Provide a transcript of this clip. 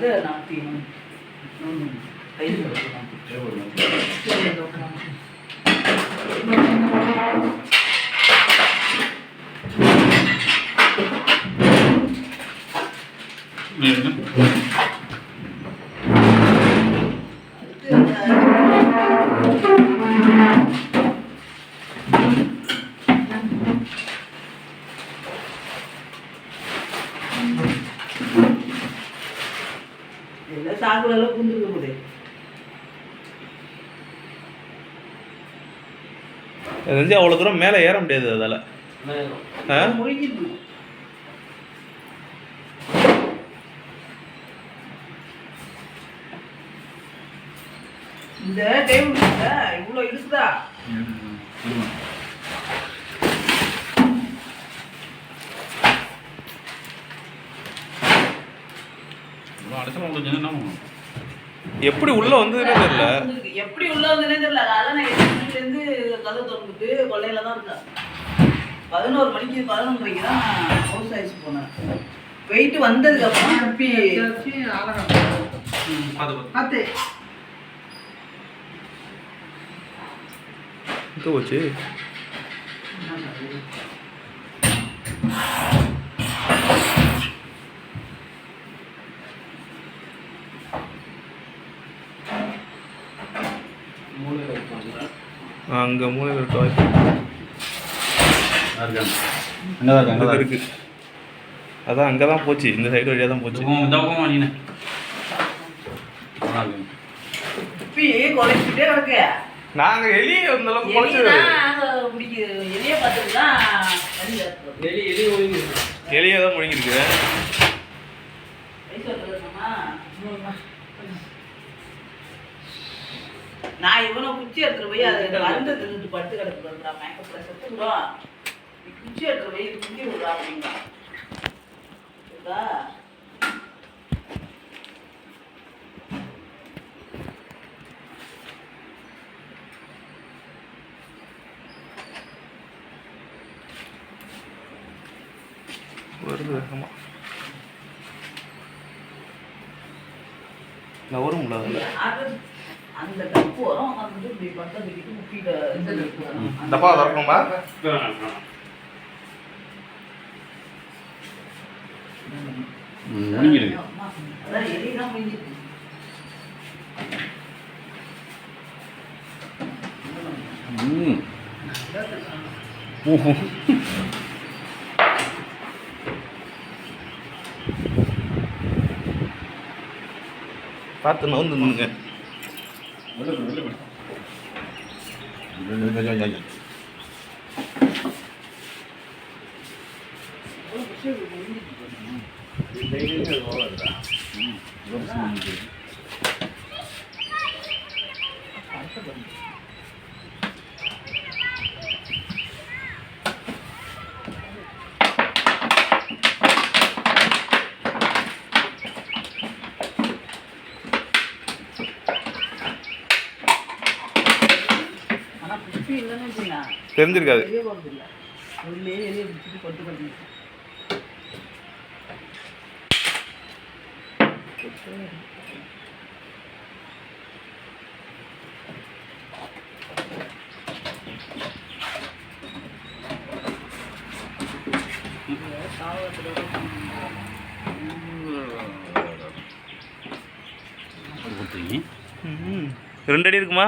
இது நாத்தி கையில் சாகுலாம் குந்துருக்க முடியாது. அவ்வளோ தூரம் மேலே ஏற முடியாது அதால். இந்த டேபிள் இவ்வளோ இருக்குதா? எப்படி உள்ள வந்ததுன்னே தெரியல. எப்படி உள்ள வந்ததுன்னே தெரியல. அதான் நான் 8 மணிலேருந்து கதவு திறந்துட்டு கொள்ளையில தான் இருந்தேன். 11 மணிக்கு 11 மணிக்கு தான் ஹவுஸ் ஆயிடுச்சு போனேன். போயிட்டு வந்ததுக்கு அப்புறம் திருப்பி போச்சு. அங்கே மூலையில் இருக்க வாய்ப்பு இருக்கு. அதான் அங்கே தான் போச்சு. இந்த சைடு வழியாக தான் போச்சு. நாங்கள் எலியை அந்த அளவுக்கு எலியை தான் முழுங்கிருக்கு. நான் இவனை குச்சி எடுத்துட்டு போய் அதை மருந்து தின்னுட்டு படுத்து கிடக்குறா. மேக்கப்ல செத்துக்கிறோம். குச்சி எடுத்துட்டு போய் குச்சி விடுறா அப்படிங்களா? வருது வேகமா. நான் வரும்ல அந்த டப்பு வரும். வந்து இப்படி பட்டதுக்கிட்டு முக்கிட்ட இந்த டப்பு வரும். டப்பா திறக்கணுமா? முடிஞ்சிருக்கு. அதான் எலிதான் முடிஞ்சிருக்கு. பார்த்து நவுந்துங்க. தெரிஞ்சிருக்காது. ரெண்டு அடி இருக்குமா?